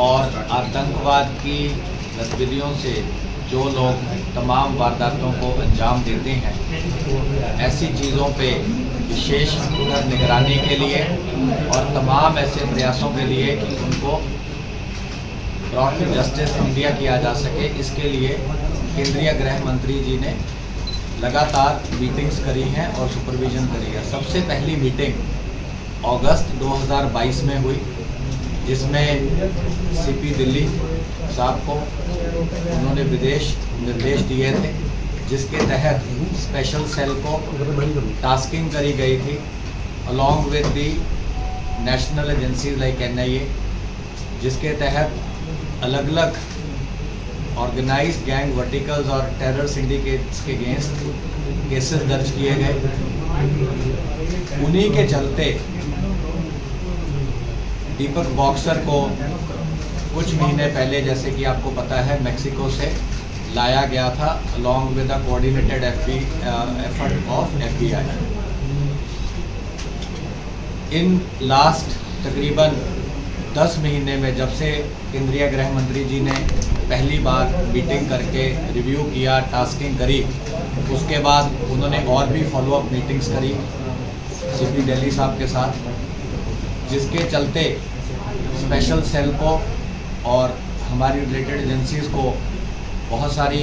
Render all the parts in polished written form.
और आतंकवाद की गतिविधियों से जो लोग तमाम वारदातों को अंजाम देते हैं, ऐसी चीज़ों पे विशेष निगरानी के लिए और तमाम ऐसे प्रयासों के लिए कि उनको ब्रॉड टू जस्टिस इंडिया किया जा सके, इसके लिए केंद्रीय गृह मंत्री जी ने लगातार मीटिंग्स करी हैं और सुपरविज़न करी है। सबसे पहली मीटिंग अगस्त 2022 में हुई, जिसमें सीपी दिल्ली साहब को उन्होंने विदेश निर्देश दिए थे, जिसके तहत स्पेशल सेल को टास्किंग करी गई थी along with the national agencies like NIA, जिसके तहत अलग अलग ऑर्गेनाइज्ड गैंग वर्टिकल्स और टेरर सिंडिकेट्स के अगेंस्ट केसेस दर्ज किए गए। उन्हीं के चलते दीपक बॉक्सर को कुछ महीने पहले, जैसे कि आपको पता है, मैक्सिको से लाया गया था along with the coordinated effort of FBI। In last तकरीबन 10 महीने में, जब से केंद्रीय गृह मंत्री जी ने पहली बार मीटिंग करके रिव्यू किया, टास्किंग करी, उसके बाद उन्होंने और भी फॉलोअप मीटिंग्स करी सीपी दिल्ली साहब के साथ, जिसके चलते स्पेशल सेल को और हमारी रिलेटेड एजेंसीज़ को बहुत सारी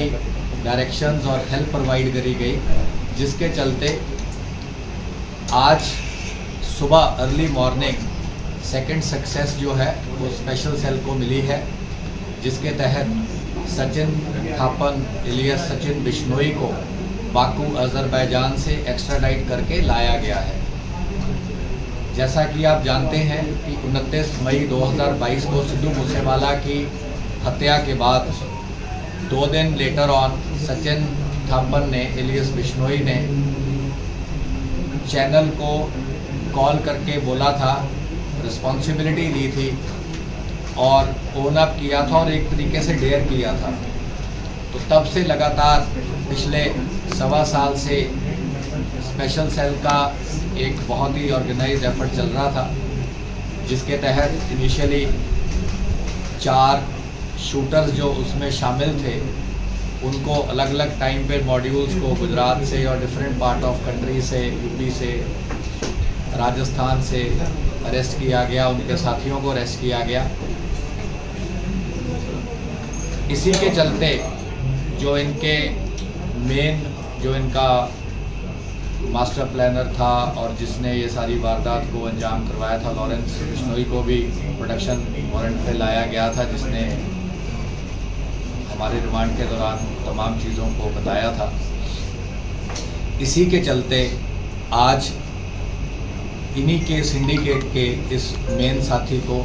डायरेक्शंस और हेल्प प्रोवाइड करी गई, जिसके चलते आज सुबह अर्ली मॉर्निंग सेकंड सक्सेस जो है वो स्पेशल सेल को मिली है, जिसके तहत सचिन थापन इलियास सचिन बिश्नोई को बाकू अज़रबैजान से एक्स्ट्राडाइट करके लाया गया है। जैसा कि आप जानते हैं कि 29 मई 2022 को सिद्धू मूसेवाला की हत्या के बाद 2 दिन लेटर ऑन सचिन थापन ने, इलियास बिश्नोई ने चैनल को कॉल करके बोला था, रिस्पॉन्सिबिलिटी ली थी और ओन अप किया था और एक तरीके से डेयर किया था। तो तब से लगातार पिछले 1.25 साल से स्पेशल सेल का एक बहुत ही ऑर्गेनाइज्ड एफर्ट चल रहा था, जिसके तहत इनिशियली 4 शूटर्स जो उसमें शामिल थे, उनको अलग अलग टाइम पे मॉड्यूल्स को गुजरात से और डिफरेंट पार्ट ऑफ कंट्री से, यूपी से, राजस्थान से अरेस्ट किया गया, उनके साथियों को अरेस्ट किया गया। इसी के चलते जो इनका मास्टर प्लानर था और जिसने ये सारी वारदात को अंजाम करवाया था, लॉरेंस बिश्नोई को भी प्रोटेक्शन वारंट पे लाया गया था, जिसने हमारे रिमांड के दौरान तमाम चीज़ों को बताया था। इसी के चलते आज इन्हीं के सिंडिकेट के इस मेन साथी को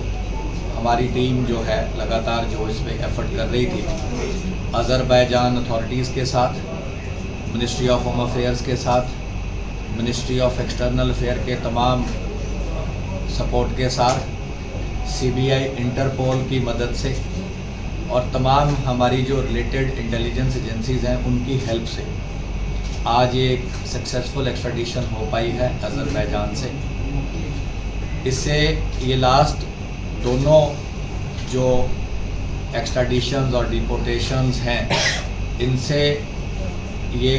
हमारी टीम जो है लगातार जो इस पर एफर्ट कर रही थी, अज़रबैजान अथॉरिटीज़ के साथ, मिनिस्ट्री ऑफ होम अफेयर्स के साथ, मिनिस्ट्री ऑफ एक्सटर्नल अफेयर के तमाम सपोर्ट के साथ, CBI इंटरपोल की मदद से और तमाम हमारी जो रिलेटेड इंटेलिजेंस एजेंसीज़ हैं उनकी हेल्प से आज ये एक सक्सेसफुल एक्स्ट्राडिशन हो पाई है अज़रबैजान से। इससे ये लास्ट दोनों जो एक्स्ट्राडिशंस और डिपोर्टेशंस हैं, इनसे ये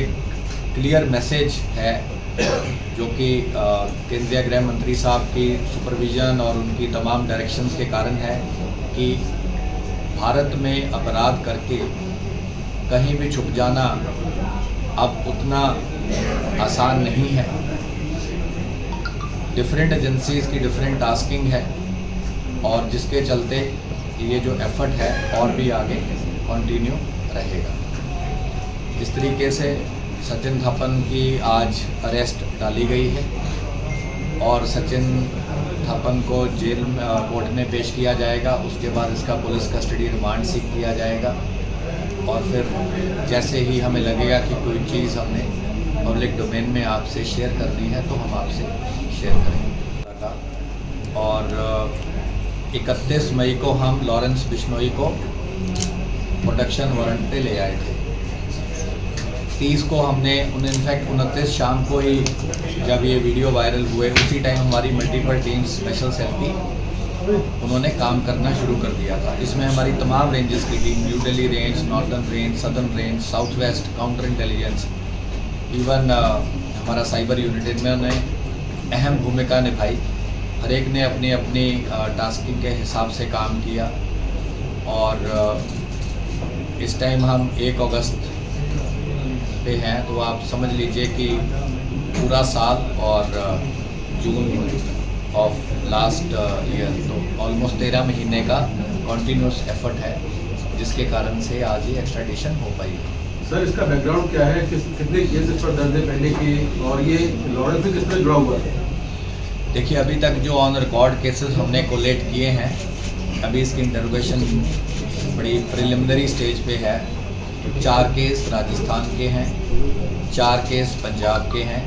क्लियर मैसेज है जो कि केंद्रीय गृह मंत्री साहब की सुपरविज़न और उनकी तमाम डायरेक्शंस के कारण है कि भारत में अपराध करके कहीं भी छुप जाना अब उतना आसान नहीं है। डिफरेंट एजेंसीज़ की डिफरेंट टास्किंग है और जिसके चलते ये जो एफर्ट है और भी आगे कंटिन्यू रहेगा। इस तरीके से सचिन थापन की आज अरेस्ट डाली गई है और सचिन थापन को जेल में कोर्ट में पेश किया जाएगा। उसके बाद इसका पुलिस कस्टडी रिमांड सीख किया जाएगा और फिर जैसे ही हमें लगेगा कि कोई चीज़ हमने पब्लिक डोमेन में आपसे शेयर करनी है तो हम आपसे शेयर करेंगे। और 31 मई को हम लॉरेंस बिश्नोई को प्रोटेक्शन वारंट पे ले आए थे। 30 को हमने इनफैक्ट 29 शाम को ही जब ये वीडियो वायरल हुए उसी टाइम हमारी मल्टीपल टीम्स स्पेशल सेल की उन्होंने काम करना शुरू कर दिया था। इसमें हमारी तमाम रेंजेस की team, new Delhi range, northern range, southern range, south west, counter intelligence, even हमारा साइबर यूनिट, इनमें अहम भूमिका निभाई। हर एक ने अपनी अपनी टास्किंग के हिसाब से काम किया और इस टाइम हम 1 अगस्त पे हैं, तो आप समझ लीजिए कि पूरा साल और जून ऑफ लास्ट ईयर, तो ऑलमोस्ट 13 महीने का कॉन्टीन्यूस एफर्ट है, जिसके कारण से आज ये एक्स्ट्राडिशन हो पाई है। सर, इसका बैकग्राउंड क्या है, कितने केस इस पर दर्ज है पहले की, और ये लॉरेंस से किस तरह जुड़ा हुआ है? देखिए, अभी तक जो ऑन रिकॉर्ड केसेस हमने कोलेक्ट किए हैं, अभी इसकी इंटरोगेशन बड़ी प्रिलिमिनरी स्टेज पे है। 4 केस राजस्थान के हैं, 4 केस पंजाब के हैं,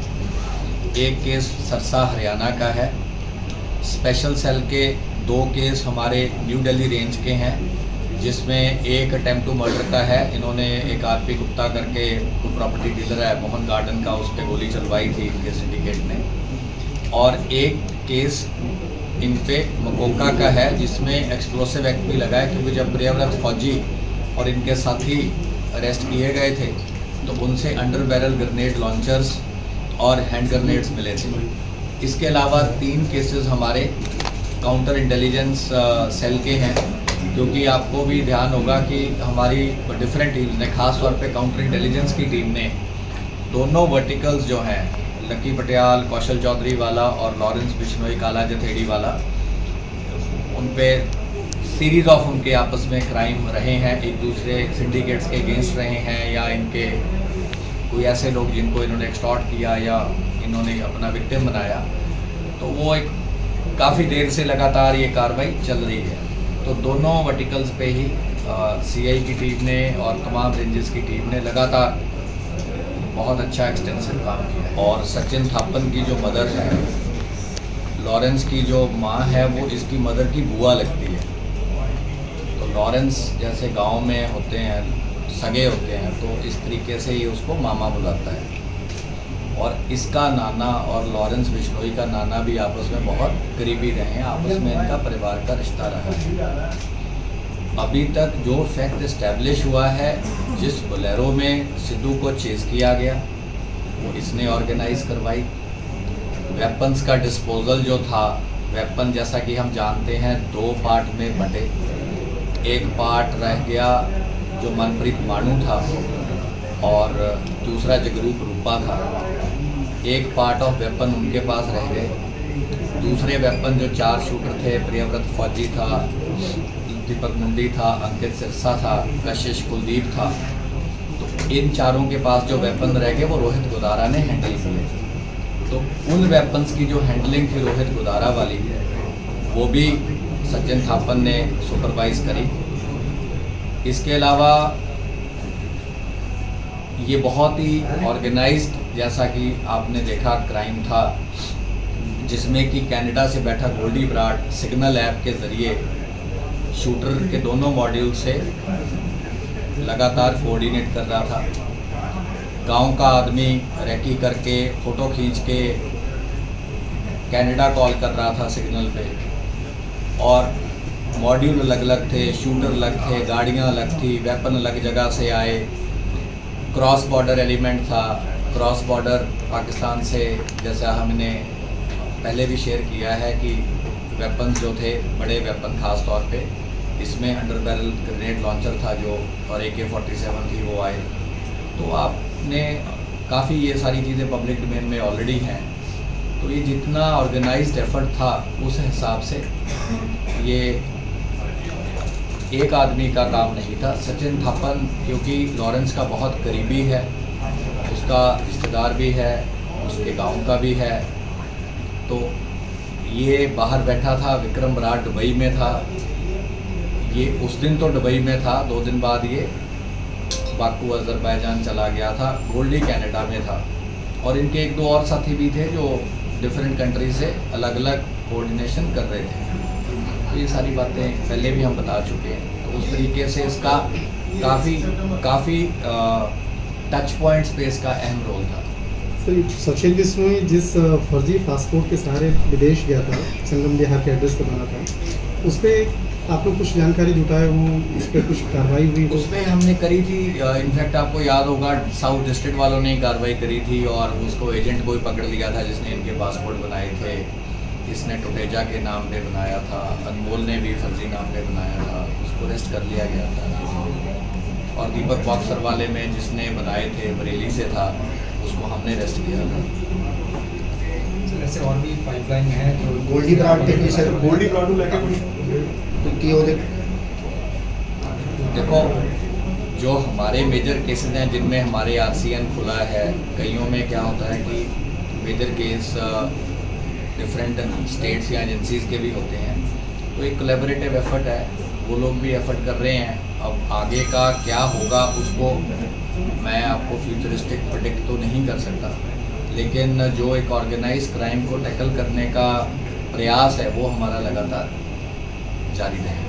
1 केस सरसा हरियाणा का है। स्पेशल सेल के 2 केस हमारे न्यू दिल्ली रेंज के हैं, जिसमें एक अटेम्प्ट टू मर्डर का है। इन्होंने एक आरपी गुप्ता करके कोई प्रॉपर्टी डीलर है मोहन गार्डन का, उस पर गोली चलवाई थी इनके सिंडिकेट ने। और एक केस इन पे मकोका का है, जिसमें एक्सप्लोसिव एक्ट भी लगा है, क्योंकि जब प्रियव्रत फौजी और इनके साथी अरेस्ट किए गए थे तो उनसे अंडर बैरल ग्रेनेड लॉन्चर्स और हैंड ग्रेनेड्स मिले थे। इसके अलावा 3 केसेस हमारे काउंटर इंटेलिजेंस सेल के हैं, क्योंकि आपको भी ध्यान होगा कि हमारी डिफरेंट टीम्स ने, खास तौर पे काउंटर इंटेलिजेंस की टीम ने, दोनों वर्टिकल्स जो हैं, लकी पटियाल, कौशल चौधरी वाला और लॉरेंस बिश्नोई काला जथेड़ी वाला, उन पे सीरीज़ ऑफ उनके आपस में क्राइम रहे हैं, एक दूसरे सिंडिकेट्स के अगेंस्ट रहे हैं, या इनके कोई ऐसे लोग जिनको इन्होंने एक्सटॉर्ट किया या इन्होंने अपना विक्टिम बनाया, तो वो एक काफ़ी देर से लगातार ये कार्रवाई चल रही है। तो दोनों वर्टिकल्स पे ही सीआई की टीम ने और तमाम रेंजेस की टीम ने लगातार बहुत अच्छा एक्सटेंसिव काम किया है। और सचिन थापन की जो मदर है, लॉरेंस की जो माँ है, वो इसकी मदर की बुआ लगती है। तो लॉरेंस जैसे गांव में होते हैं, सगे होते हैं, तो इस तरीके से ही उसको मामा बुलाता है। और इसका नाना और लॉरेंस बिश्नोई का नाना भी आपस में बहुत करीबी रहे हैं, आपस में इनका परिवार का रिश्ता रहा है। अभी तक जो फैक्ट इस्टेब्लिश हुआ है, जिस बोलेरो में सिद्धू को चेज़ किया गया, वो इसने ऑर्गेनाइज करवाई। वेपन्स का डिस्पोजल जो था, वेपन जैसा कि हम जानते हैं 2 पार्ट में बटे। एक पार्ट रह गया जो मनप्रीत मानू था और दूसरा जगरूप रूपा था। एक पार्ट ऑफ वेपन उनके पास रह गए। दूसरे वेपन जो 4 शूटर थे, प्रियव्रत फौजी था, दीपक मुंडी था, अंकित सिरसा था, कशिश कुलदीप था, तो इन चारों के पास जो वेपन रह गए वो रोहित गोदारा ने हैंडल किए। तो उन वेपन्स की जो हैंडलिंग थी रोहित गोदारा वाली, वो भी सचिन थापन ने सुपरवाइज करी। इसके अलावा ये बहुत ही ऑर्गेनाइज्ड, जैसा कि आपने देखा, क्राइम था, जिसमें कि कनाडा से बैठा गोल्डी ब्राड सिग्नल ऐप के ज़रिए शूटर के दोनों मॉड्यूल से लगातार कोऑर्डिनेट कर रहा था। गांव का आदमी रेकी करके, फ़ोटो खींच के कनाडा कॉल कर रहा था सिग्नल पे, और मॉड्यूल अलग अलग थे, शूटर अलग थे, गाड़ियां अलग थी, वेपन अलग जगह से आए। क्रॉस बॉर्डर एलिमेंट था। क्रॉस बॉर्डर पाकिस्तान से, जैसा हमने पहले भी शेयर किया है कि वेपन जो थे, बड़े वेपन ख़ास तौर पे, इसमें अंडर बैरल ग्रेनेड लॉन्चर था जो, और AK-47 थी, वो आए। तो आपने काफ़ी ये सारी चीज़ें पब्लिक डोमेन में ऑलरेडी हैं। तो ये जितना ऑर्गेनाइज्ड एफर्ट था, उस हिसाब से ये एक आदमी का काम नहीं था। सचिन थापन क्योंकि लॉरेंस का बहुत करीबी है, उसका रिश्तेदार भी है, उसके गांव का भी है, तो ये बाहर बैठा था। विक्रम बराड़ दुबई में था, ये उस दिन तो दुबई में था, 2 दिन बाद ये बाकू अज़रबैजान चला गया था, गोल्डी कनाडा में था, और इनके 1-2 और साथी भी थे जो डिफरेंट कंट्री से अलग अलग कोऑर्डिनेशन कर रहे थे। तो ये सारी बातें पहले भी हम बता चुके हैं। तो उस तरीके से इसका काफ़ी टच पॉइंट्स पे इसका अहम रोल था। सर, सचिन बिश्नोई जिस फर्जी पासपोर्ट के सहारे विदेश गया था, संगम बिहार के एड्रेस पर बना था, उस पर आप लोग कुछ जानकारी जुटाए हो, उस पर कुछ कार्रवाई हुई हो? उसमें हमने करी थी, इनफैक्ट आपको याद होगा साउथ डिस्ट्रिक्ट वालों ने ही कार्रवाई करी थी और उसको एजेंट को ही पकड़ लिया था जिसने इनके पासपोर्ट बनाए थे। इसने टुटेजा के नाम पे बनाया था, अनमोल ने भी फर्जी नाम पे बनाया था, उसको अरेस्ट कर लिया गया था। और दीपक बॉक्सर वाले में जिसने बनाए थे बरेली से था, उसको हमने अरेस्ट किया था। सर ऐसे और भी पाइपलाइन में है जो गोल्डी प्लांट के लिए सर, गोल्डी प्लांट को लेकर कुछ की हो देखो, जो हमारे मेजर केसेस हैं जिनमें हमारे आरसीएन खुला है, कईयों में क्या होता है कि मेजर केस डिफरेंट स्टेट्स या एजेंसीज के भी होते हैं, तो एक कोलैबोरेटिव एफर्ट है, वो लोग भी एफर्ट कर रहे हैं। अब आगे का क्या होगा उसको मैं आपको फ्यूचरिस्टिक प्रेडिक्ट तो नहीं कर सकता, लेकिन जो एक ऑर्गेनाइज क्राइम को टैकल करने का प्रयास है वो हमारा लगातार जारी रहेगा।